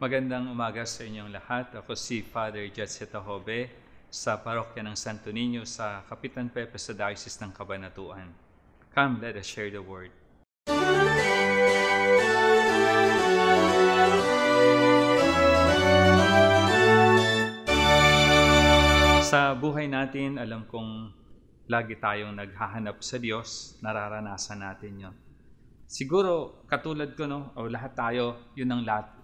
Magandang umaga sa inyong lahat. Ako si Father Jetset Tahobe sa Parokya ng Santo Niño sa Kapitan Pepe sa Diocese ng Cabanatuan. Come, let us share the word. Sa buhay natin, alam kong lagi tayong naghahanap sa Diyos, nararanasan natin yon. Siguro, katulad ko, o lahat tayo, yun ang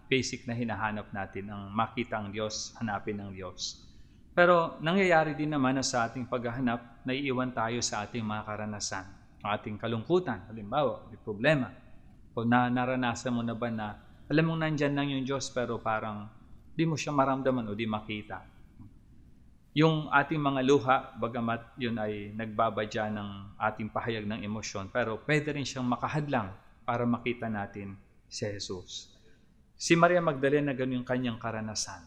basic na hinahanap natin, ang makita ang Diyos, hanapin ang Diyos. Pero nangyayari din naman na sa ating paghahanap, naiiwan tayo sa ating mga karanasan, ang ating kalungkutan, halimbawa, may problema. O naranasan mo na ba na, alam mong nandyan lang yung Diyos, pero parang di mo siya maramdaman o di makita. Yung ating mga luha, bagamat yun ay nagbabadya ng ating pahayag ng emosyon, pero pwede rin siyang makahadlang para makita natin si Jesus. Si Maria Magdalena, ganun yung kanyang karanasan.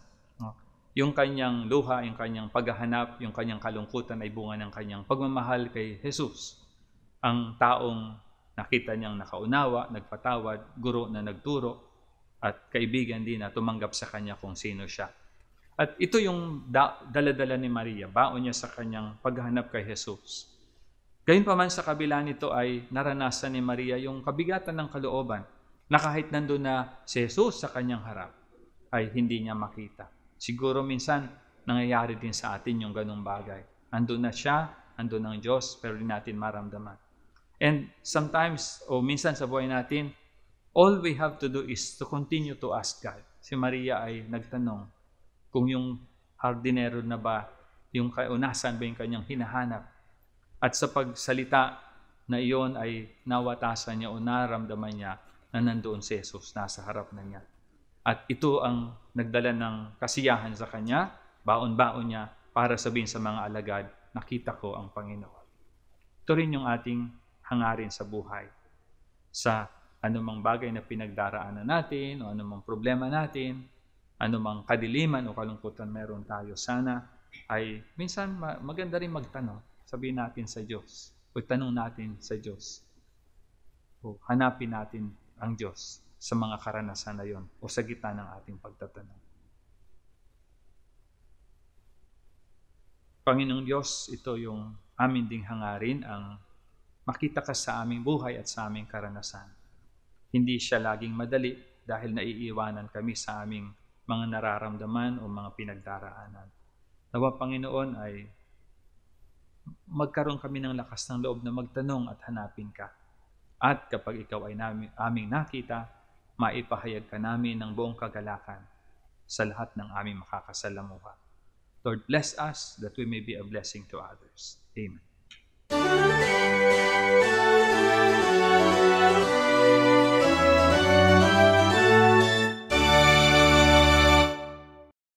Yung kanyang luha, yung kanyang paghahanap, yung kanyang kalungkutan ay bunga ng kanyang pagmamahal kay Jesus. Ang taong nakita niyang nakaunawa, nagpatawad, guro na nagturo, at kaibigan din na tumanggap sa kanya kung sino siya. At ito yung dala-dala ni Maria, baon niya sa kanyang paghahanap kay Jesus. Gayunpaman sa kabila nito ay naranasan ni Maria yung kabigatan ng kalooban na kahit nandun na si Jesus sa kanyang harap ay hindi niya makita. Siguro minsan nangyayari din sa atin yung ganung bagay. Andun na siya, andun ang Diyos, pero di natin maramdaman. And sometimes, o minsan sa buhay natin, all we have to do is to continue to ask God. Si Maria ay nagtanong, kung yung hardinero na ba, yung kaunasan ba yung kanyang hinahanap. At sa pagsalita na iyon ay nawatasan niya o naramdaman niya na nandoon si Jesus, nasa harap na niya. At ito ang nagdala ng kasiyahan sa kanya, baon-baon niya para sabihin sa mga alagad, nakita ko ang Panginoon. Ito rin yung ating hangarin sa buhay. Sa anumang bagay na pinagdaraanan natin o anumang problema natin, anumang kadiliman o kalungkutan meron tayo, sana ay minsan maganda rin magtanong. Sabihin natin sa Diyos, o tanong natin sa Diyos, o hanapin natin ang Diyos sa mga karanasan na yon o sa gitna ng ating pagtatanong. Panginoong Diyos, ito yung amin ding hangarin, ang makita ka sa aming buhay at sa aming karanasan. Hindi siya laging madali dahil naiiwanan kami sa aming mga nararamdaman o mga pinagdaraanan. Nawa, Panginoon, ay magkaroon kami ng lakas ng loob na magtanong at hanapin ka. At kapag ikaw ay aming nakita, maipahayag ka namin ng buong kagalakan sa lahat ng aming makakasalamuha. Lord, bless us that we may be a blessing to others. Amen.